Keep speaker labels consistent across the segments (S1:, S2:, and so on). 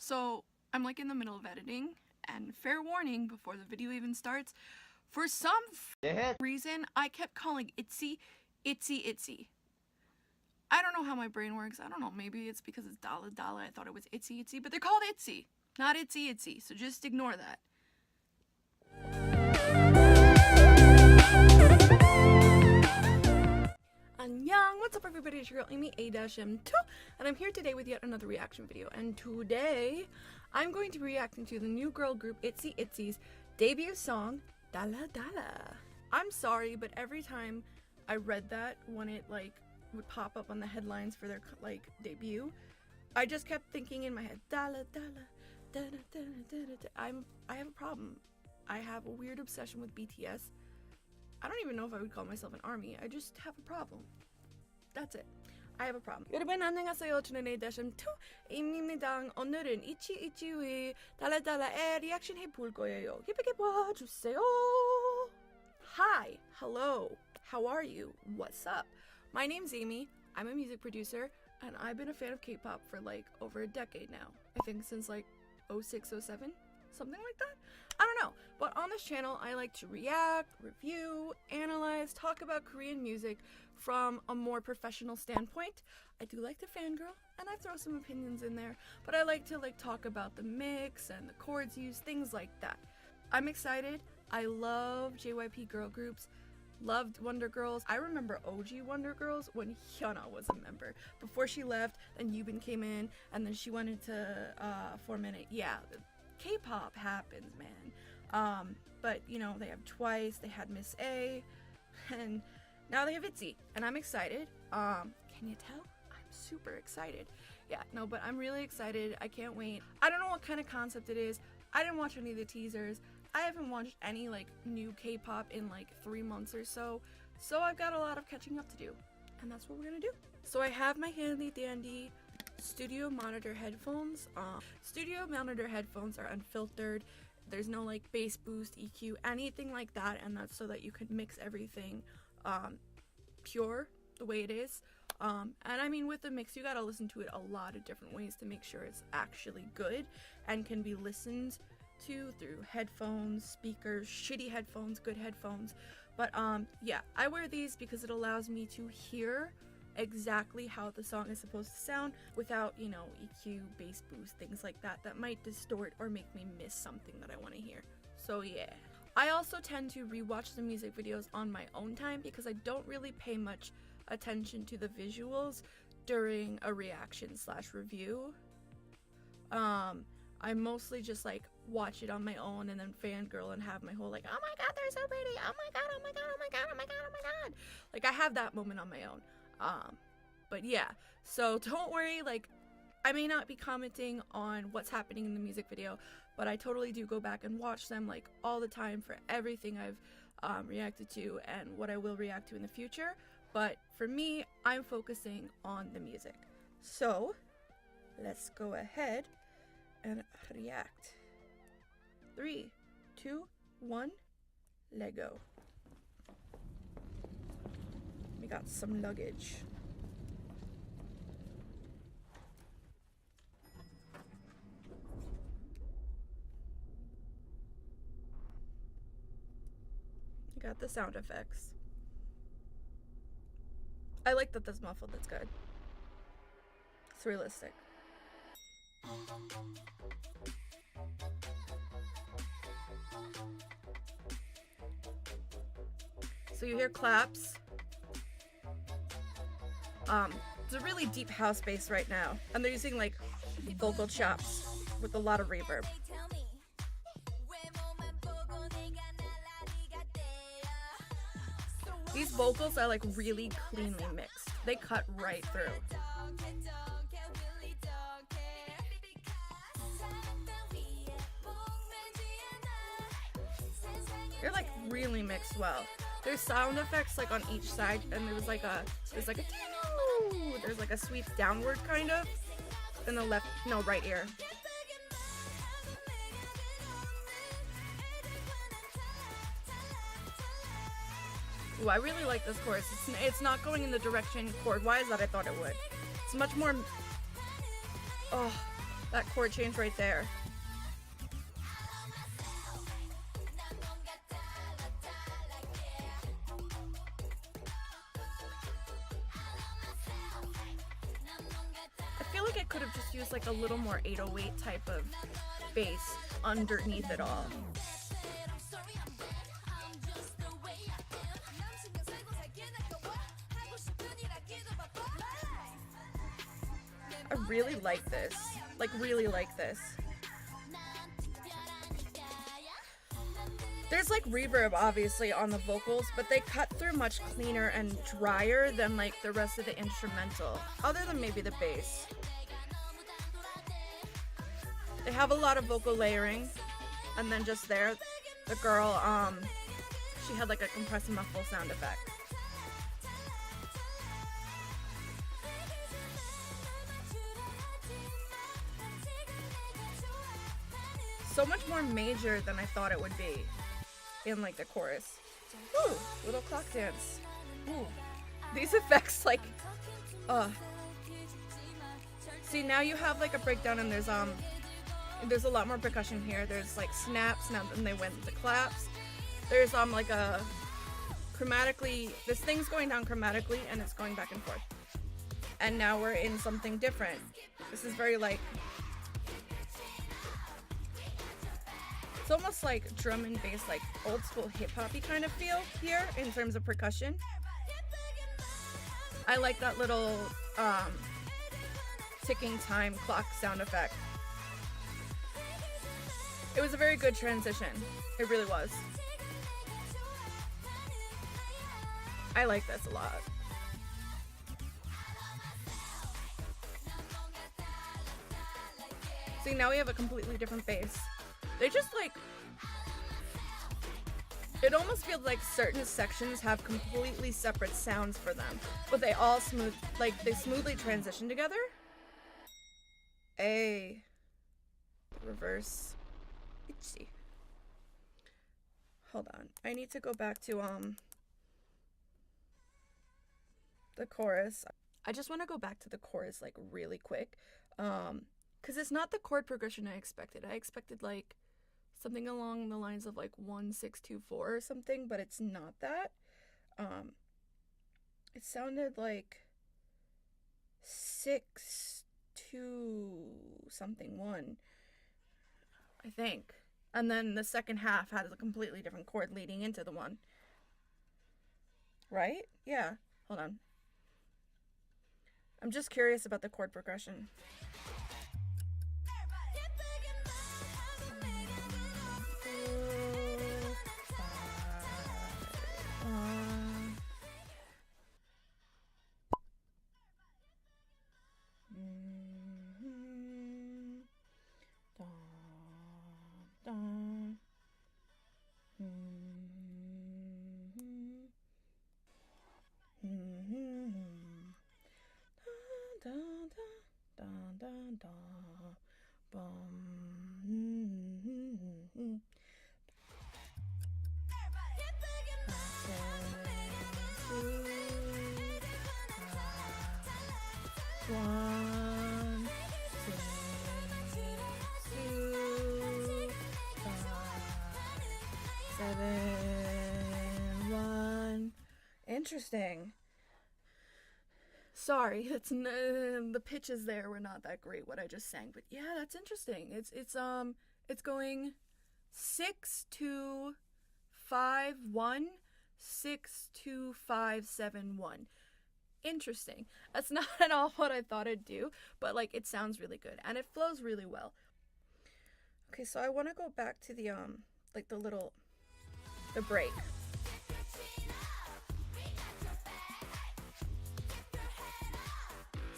S1: So I'm like in the middle of editing, and fair warning before the video even starts, for some reason I kept calling Itzy, Itzy, Itzy. I don't know how my brain works. I don't know, maybe it's because it's Dalla Dalla. I thought it was Itzy, Itzy, but they're called Itzy, not Itzy, Itzy. So just ignore that. Annyeong! What's up everybody, it's your girl Amy A-M2, and I'm here today with yet another reaction video. And today, I'm going to be reacting to the new girl group Itzy Itzy's debut song, Dalla Dalla. I'm sorry, but every time I read that, when it would pop up on the headlines for their debut, I just kept thinking in my head, Dalla Dalla, Dalla Dalla, Dalla Dalla. I have a problem. I have a weird obsession with BTS. I don't even know if I would call myself an army. I just have a problem. That's it. I have a problem. 여러분 안녕하세요. 저는 A-2입니다. 오늘은 이치이치의 달라달라에 리액션 해볼 거예요. 예쁘게 봐주세요. Hi. Hello. How are you? What's up? My name's Amy. I'm a music producer, and I've been a fan of K-pop for over a decade now. I think since 06, 07? Something like that? I don't know, but on this channel I like to react, review, analyze, talk about Korean music from a more professional standpoint. I do like to fangirl, and I throw some opinions in there, but I like to talk about the mix and the chords used, things like that. I'm excited. I love JYP girl groups. Loved Wonder Girls. I remember OG Wonder Girls when Hyuna was a member. Before she left, then Yubin came in, and then she went into 4 Minute. Yeah, K-pop happens, man. But you know, they have Twice, they had Miss A, and now they have Itzy, and I'm excited. Can you tell? I'm super excited. Yeah, no, but I'm really excited. I can't wait. I don't know what kind of concept it is. I didn't watch any of the teasers. I haven't watched any new K-pop in 3 months or so. So I've got a lot of catching up to do, and that's what we're gonna do. So I have my handy dandy studio monitor headphones. Studio monitor headphones are unfiltered. There's no bass boost, EQ, anything like that, and that's so that you can mix everything pure the way it is. And I mean, with the mix, you gotta listen to it a lot of different ways to make sure it's actually good and can be listened to through headphones, speakers, shitty headphones, good headphones. But yeah, I wear these because it allows me to hear exactly how the song is supposed to sound without, EQ, bass boost, things like that might distort or make me miss something that I want to hear. So yeah. I also tend to rewatch the music videos on my own time because I don't really pay much attention to the visuals during a reaction / review. I mostly just watch it on my own and then fangirl and have my whole oh my god, they're so pretty, oh my god, oh my god, oh my god, oh my god, oh my god. I have that moment on my own. But yeah, so don't worry, I may not be commenting on what's happening in the music video, but I totally do go back and watch them all the time for everything I've reacted to and what I will react to in the future. But for me, I'm focusing on the music. So let's go ahead and react. 3, 2, 1, let go. We got some luggage. We got the sound effects. I like that that's muffled, that's good. It's realistic. So you hear claps. It's a really deep house bass right now, and they're using vocal chops with a lot of reverb. These vocals are really cleanly mixed. They cut right through. They're really mixed well. There's sound effects on each side, and there's there's a sweep downward kind of in the right ear. Ooh, I really like this chorus. It's not going in the direction chord-wise that I thought it would. It's much more... Oh, That chord change right there. I feel like I could have just used like a little more 808 type of bass underneath it all. I really like this. Like, really like this. There's like reverb obviously on the vocals, but they cut through much cleaner and drier than like the rest of the instrumental, other than maybe the bass. They have a lot of vocal layering, and then just there, the girl, she had like a compress and muffle sound effect. So much more major than I thought it would be in like the chorus. Ooh, little clock dance. Ooh, these effects like, see, now you have like a breakdown, and there's a lot more percussion here. There's like snaps, now then they went to claps. There's like a chromatically, this thing's going down chromatically and it's going back and forth. And now we're in something different. This is very like, it's almost like drum and bass, like old school hip hoppy kind of feel here in terms of percussion. I like that little ticking time clock sound effect. It was a very good transition. It really was. I like this a lot. See, now we have a completely different bass. They just like, it almost feels like certain sections have completely separate sounds for them, but they all they smoothly transition together. A reverse. Itzy. Hold on. I need to go back to the chorus. I just want to go back to the chorus like really quick. Cuz it's not the chord progression I expected. I expected like something along the lines of like 1 6 2 4 or something, but it's not that. It sounded like 6 2 something 1. I think. And then the second half has a completely different chord leading into the one. Right? Yeah. Hold on. I'm just curious about the chord progression. One, two, 7 1. Interesting. Sorry, the pitches there were not that great what I just sang, but yeah, that's interesting. It's going 6 2 5 1 6 2 5 7 1. Interesting. That's not at all what I thought it'd do, but like it sounds really good and it flows really well. Okay, so I want to go back to the like the break.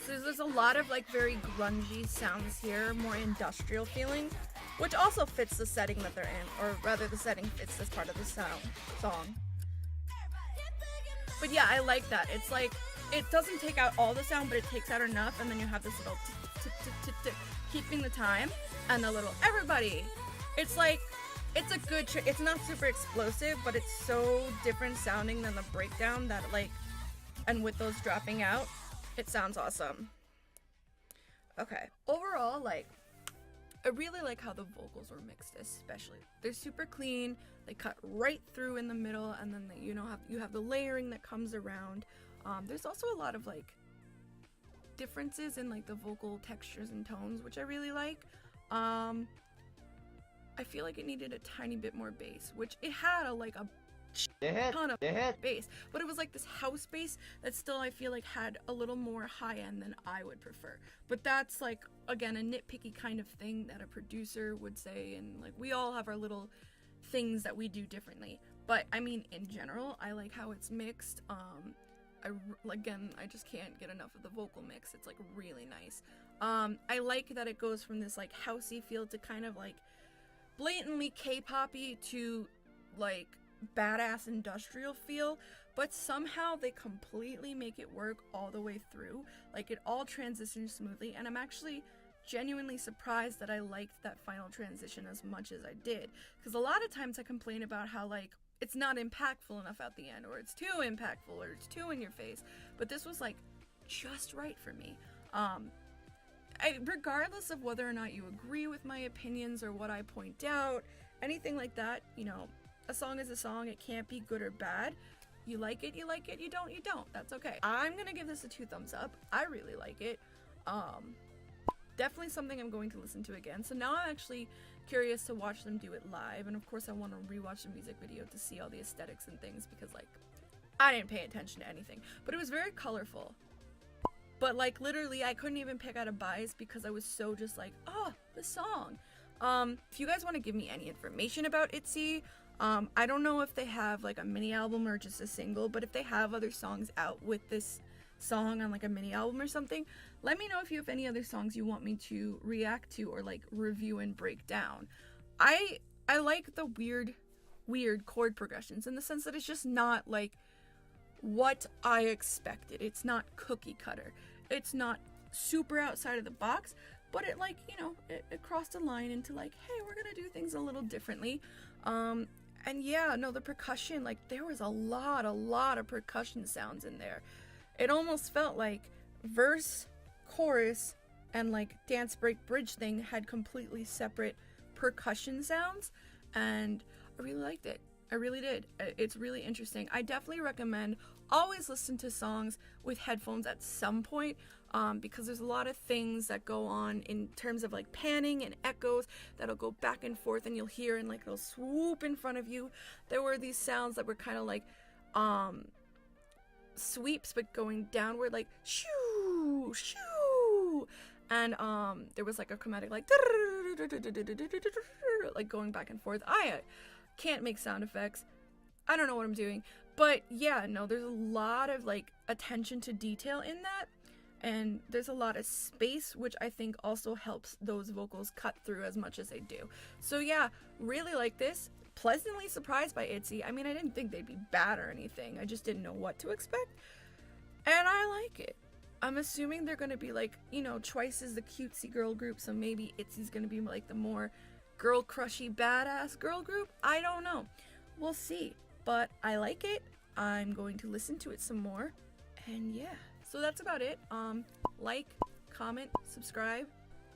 S1: So there's a lot of like very grungy sounds here, more industrial feeling, which also fits the setting that they're in, or rather the setting fits this part of the song. But yeah, I like that. It's like, it doesn't take out all the sound, but it takes out enough, and then you have this little keeping the time, and the little everybody. It's like, it's a good, it's not super explosive, but it's so different sounding than the breakdown that like, and with those dropping out, it sounds awesome. Okay. Overall, like, I really like how the vocals were mixed, especially. They're super clean, they cut right through in the middle, and then they, you have the layering that comes around. There's also a lot of like differences in like the vocal textures and tones, which I really like. I feel like it needed a tiny bit more bass, which it had a ton of bass, but it was like this house bass that still I feel like had a little more high end than I would prefer. But that's like, again, a nitpicky kind of thing that a producer would say, and like we all have our little things that we do differently. But I mean, in general, I like how it's mixed. I just can't get enough of the vocal mix. It's like really nice. I like that it goes from this like housey feel to kind of like blatantly K-poppy to like badass industrial feel, but somehow they completely make it work all the way through. Like it all transitions smoothly, and I'm actually genuinely surprised that I liked that final transition as much as I did, because a lot of times I complain about how like it's not impactful enough at the end, or it's too impactful, or it's too in your face, but this was like just right for me. Regardless of whether or not you agree with my opinions or what I point out, anything like that, a song is a song. It can't be good or bad. You like it, you like it. You don't, you don't. That's okay. I'm gonna give this a 2 thumbs up. I really like it. Definitely something I'm going to listen to again. So now I'm actually curious to watch them do it live, and of course I want to rewatch the music video to see all the aesthetics and things, because like I didn't pay attention to anything, but it was very colorful. But like literally I couldn't even pick out a bias because I was so just like, oh, the song. If you guys want to give me any information about Itzy, I don't know if they have like a mini album or just a single, but if they have other songs out with this song on like a mini album or something, let me know if you have any other songs you want me to react to or like review and break down. I like the weird chord progressions, in the sense that it's just not like what I expected. It's not cookie cutter. It's not super outside of the box, but it like, it crossed a line into like, hey, we're gonna do things a little differently. And yeah, no, the percussion, like there was a lot of percussion sounds in there. It almost felt like verse, chorus, and like dance break bridge thing had completely separate percussion sounds, and I really liked it. I really did. It's really interesting. I definitely recommend always listen to songs with headphones at some point, because there's a lot of things that go on in terms of like panning and echoes that'll go back and forth, and you'll hear and like it'll swoop in front of you. There were these sounds that were kind of like sweeps but going downward, like shoo shoo, and there was like a chromatic like going back and forth. I can't make sound effects. I don't know what I'm doing. But yeah, no, there's a lot of like attention to detail in that, and there's a lot of space, which I think also helps those vocals cut through as much as they do. So yeah, really like this. Pleasantly surprised by Itzy. I mean, I didn't think they'd be bad or anything. I just didn't know what to expect. And I like it. I'm assuming they're gonna be like, Twice is the cutesy girl group, so maybe Itzy's gonna be like the more girl crushy badass girl group. I don't know. We'll see. But I like it. I'm going to listen to it some more. And yeah. So that's about it. Like, comment, subscribe.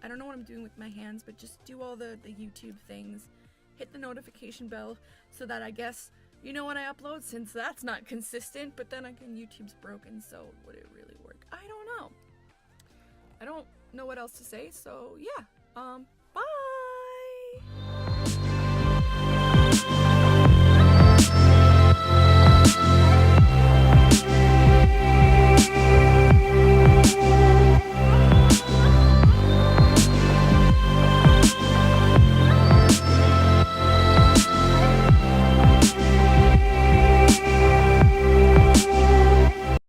S1: I don't know what I'm doing with my hands, but just do all the YouTube things. Hit the notification bell so that I guess when I upload, since that's not consistent, but then again, YouTube's broken, so would it really work? I don't know. I don't know what else to say, so yeah.